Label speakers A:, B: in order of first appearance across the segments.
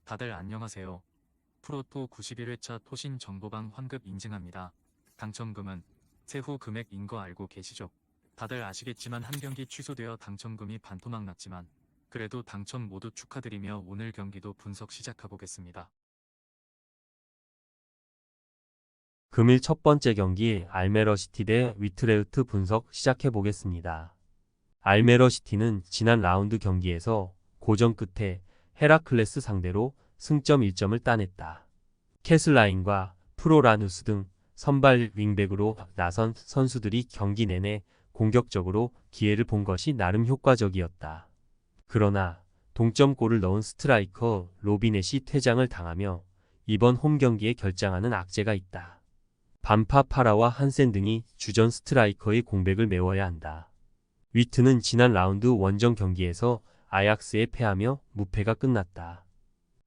A: 다들 안녕하세요. 프로토 91회차 토신 정보방 환급 인증합니다. 당첨금은 세후 금액인 거 알고 계시죠? 다들 아시겠지만 한 경기 취소되어 당첨금이 반토막 났지만 그래도 당첨 모두 축하드리며 오늘 경기도 분석 시작해보겠습니다.
B: 금일 첫 번째 경기 알메러시티 대 위트레흐트 분석 시작해보겠습니다. 알메러시티는 지난 라운드 경기에서 고전 끝에 헤라클레스 상대로 승점 1점을 따냈다. 캐슬라인과 프로라누스 등 선발 윙백으로 나선 선수들이 경기 내내 공격적으로 기회를 본 것이 나름 효과적이었다. 그러나 동점골을 넣은 스트라이커 로비넷이 퇴장을 당하며 이번 홈 경기에 결장하는 악재가 있다. 반파 파라와 한센 등이 주전 스트라이커의 공백을 메워야 한다. 위트는 지난 라운드 원정 경기에서 아약스에 패하며 무패가 끝났다.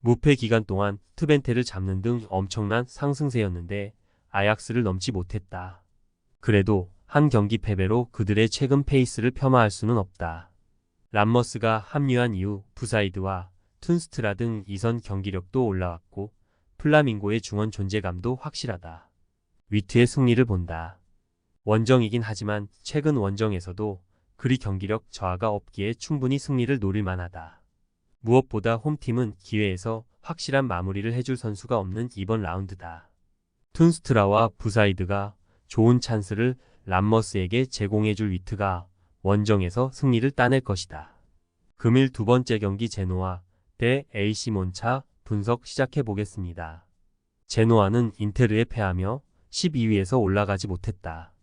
B: 무패 기간 동안 트벤테를 잡는 등 엄청난 상승세였는데 아약스를 넘지 못했다. 그래도 한 경기 패배로 그들의 최근 페이스를 폄하할 수는 없다. 람머스가 합류한 이후 부사이드와 툰스트라 등 이선 경기력도 올라왔고 플라밍고의 중원 존재감도 확실하다. 위트의 승리를 본다. 원정이긴 하지만 최근 원정에서도 그리 경기력 저하가 없기에 충분히 승리를 노릴 만하다. 무엇보다 홈팀은 기회에서 확실한 마무리를 해줄 선수가 없는 이번 라운드다. 툰스트라와 부사이드가 좋은 찬스를 람머스에게 제공해줄 위트가 원정에서 승리를 따낼 것이다. 금일 두 번째 경기 제노아 대 AC 몬차 분석 시작해보겠습니다. 제노아는 인테르에 패하며 12위에서 올라가지 못했다.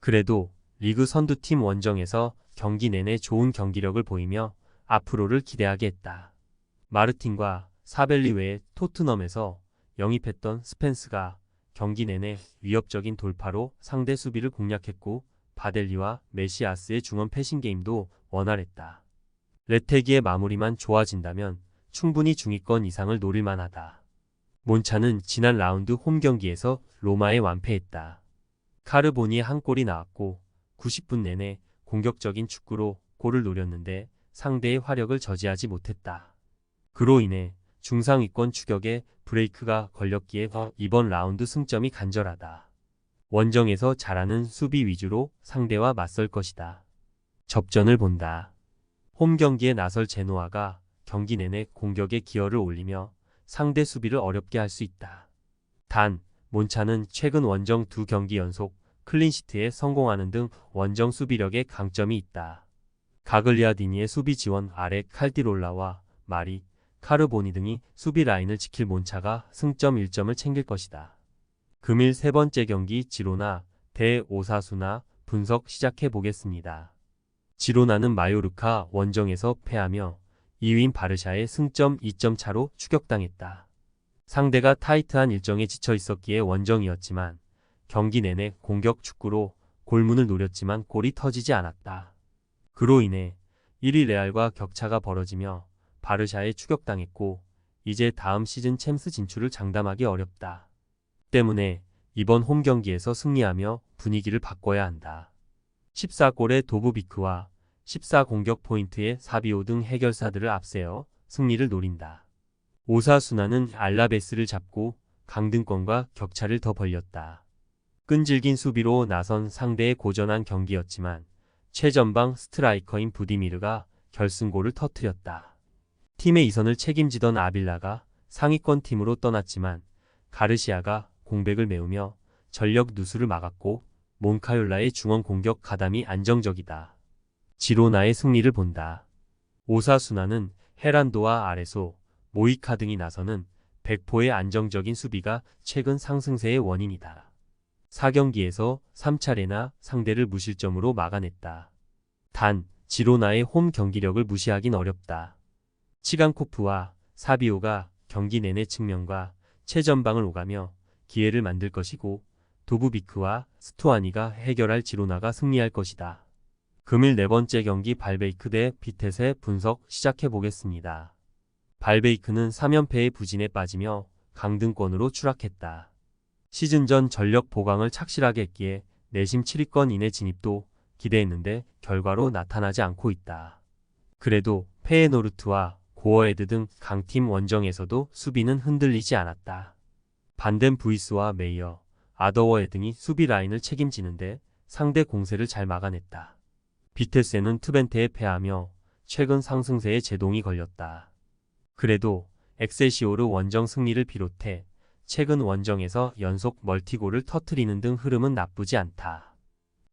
B: 그래도 리그 선두팀 원정에서 경기 내내 좋은 경기력을 보이며 앞으로를 기대하게 했다. 마르틴과 사벨리 외에 토트넘에서 영입했던 스펜스가 경기 내내 위협적인 돌파로 상대 수비를 공략했고 바델리와 메시아스의 중원 패싱 게임도 원활했다. 레테기의 마무리만 좋아진다면 충분히 중위권 이상을 노릴 만하다. 몬차는 지난 라운드 홈 경기에서 로마에 완패했다. 카르보니에 한 골이 나왔고 90분 내내 공격적인 축구로 골을 노렸는데 상대의 화력을 저지하지 못했다. 그로 인해 중상위권 추격에 브레이크가 걸렸기에 이번 라운드 승점이 간절하다. 원정에서 잘하는 수비 위주로 상대와 맞설 것이다. 접전을 본다. 홈 경기에 나설 제노아가 경기 내내 공격에 기여를 올리며 상대 수비를 어렵게 할 수 있다. 단, 몬차는 최근 원정 두 경기 연속 클린시트에 성공하는 등 원정 수비력에 강점이 있다. 가글리아디니의 수비 지원 아래 칼디롤라와 마리, 카르보니 등이 수비 라인을 지킬 몬차가 승점 1점을 챙길 것이다. 금일 세 번째 경기 지로나 대 오사수나 분석 시작해보겠습니다. 지로나는 마요르카 원정에서 패하며 2위인 바르샤의 승점 2점 차로 추격당했다. 상대가 타이트한 일정에 지쳐 있었기에 원정이었지만 경기 내내 공격 축구로 골문을 노렸지만 골이 터지지 않았다. 그로 인해 1위 레알과 격차가 벌어지며 바르샤에 추격당했고 이제 다음 시즌 챔스 진출을 장담하기 어렵다. 때문에 이번 홈 경기에서 승리하며 분위기를 바꿔야 한다. 14골의 도브비크와 14공격 포인트의 사비오 등 해결사들을 앞세워 승리를 노린다. 오사수나는 알라베스를 잡고 강등권과 격차를 더 벌렸다. 끈질긴 수비로 나선 상대의 고전한 경기였지만 최전방 스트라이커인 부디미르가 결승골을 터뜨렸다. 팀의 이선을 책임지던 아빌라가 상위권 팀으로 떠났지만 가르시아가 공백을 메우며 전력 누수를 막았고 몬카yor라의 중원 공격 가담이 안정적이다. 지로나의 승리를 본다. 오사수나는 헤란도와 아레소, 모이카 등이 나서는 백포의 안정적인 수비가 최근 상승세의 원인이다. 4경기에서 3차례나 상대를 무실점으로 막아냈다. 단, 지로나의 홈 경기력을 무시하긴 어렵다. 치간코프와 사비오가 경기 내내 측면과 최전방을 오가며 기회를 만들 것이고 도브비크와 스투아니가 해결할 지로나가 승리할 것이다. 금일 네 번째 경기 발베이크 대 비텟의 분석 시작해보겠습니다. 발베이크는 3연패의 부진에 빠지며 강등권으로 추락했다. 시즌 전 전력 보강을 착실하게 했기에 내심 7위권 이내 진입도 기대했는데 결과로 나타나지 않고 있다. 그래도 페에노르트와 고어헤드 등 강팀 원정에서도 수비는 흔들리지 않았다. 반덴 부이스와 메이어, 아더워헤 등이 수비 라인을 책임지는데 상대 공세를 잘 막아냈다. 비테스는 트벤테에 패하며 최근 상승세에 제동이 걸렸다. 그래도 엑셀시오르 원정 승리를 비롯해 최근 원정에서 연속 멀티골을 터뜨리는 등 흐름은 나쁘지 않다.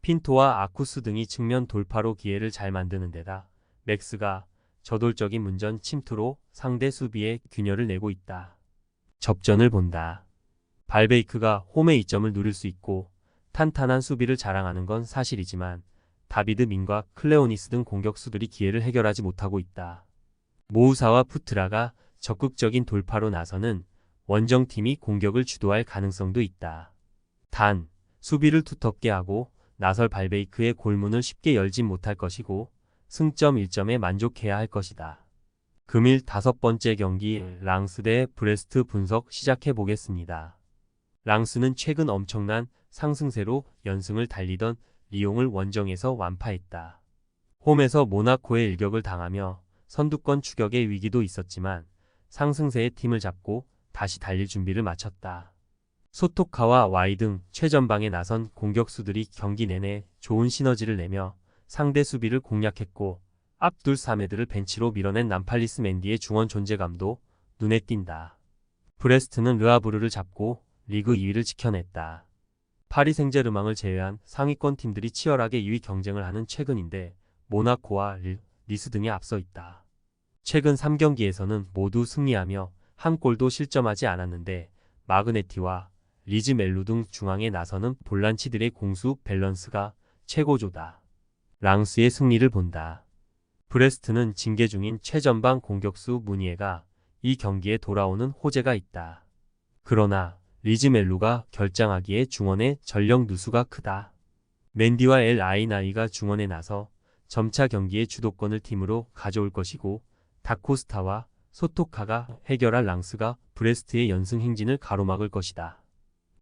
B: 핀토와 아쿠스 등이 측면 돌파로 기회를 잘 만드는 데다 맥스가 저돌적인 문전 침투로 상대 수비에 균열을 내고 있다. 접전을 본다. 발베이크가 홈의 이점을 누릴 수 있고 탄탄한 수비를 자랑하는 건 사실이지만 다비드 민과 클레오니스 등 공격수들이 기회를 해결하지 못하고 있다. 모우사와 푸트라가 적극적인 돌파로 나서는 원정팀이 공격을 주도할 가능성도 있다. 단, 수비를 두텁게 하고 나설 발베이크의 골문을 쉽게 열진 못할 것이고 승점 1점에 만족해야 할 것이다. 금일 5번째 경기 랑스 대 브레스트 분석 시작해 보겠습니다. 랑스는 최근 엄청난 상승세로 연승을 달리던 리옹을 원정에서 완파했다. 홈에서 모나코의 일격을 당하며 선두권 추격의 위기도 있었지만 상승세의 팀을 잡고 다시 달릴 준비를 마쳤다. 소토카와 와이 등 최전방에 나선 공격수들이 경기 내내 좋은 시너지를 내며 상대 수비를 공략했고 압둘 사메드를 벤치로 밀어낸 남팔리스 맨디의 중원 존재감도 눈에 띈다. 브레스트는 르아브르를 잡고 리그 2위를 지켜냈다. 파리 생제르맹을 제외한 상위권 팀들이 치열하게 2위 경쟁을 하는 최근인데 모나코와 니스 등이 앞서 있다. 최근 3경기에서는 모두 승리하며 한 골도 실점하지 않았는데 마그네티와 리즈 멜루 등 중앙에 나서는 볼란치들의 공수 밸런스가 최고조다. 랑스의 승리를 본다. 브레스트는 징계 중인 최전방 공격수 무니에가 이 경기에 돌아오는 호재가 있다. 그러나 리즈 멜루가 결장하기에 중원의 전력 누수가 크다. 맨디와 엘 아이나이가 중원에 나서 점차 경기의 주도권을 팀으로 가져올 것이고 다코스타와 소토카가 해결할 랑스가 브레스트의 연승 행진을 가로막을 것이다.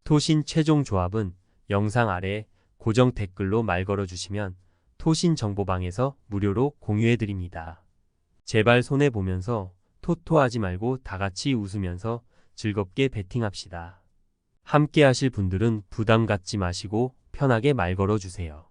B: 토신 최종 조합은 영상 아래 고정 댓글로 말 걸어주시면 토신 정보방에서 무료로 공유해드립니다. 제발 손해보면서 토토하지 말고 다같이 웃으면서 즐겁게 베팅합시다. 함께 하실 분들은 부담 갖지 마시고 편하게 말 걸어주세요.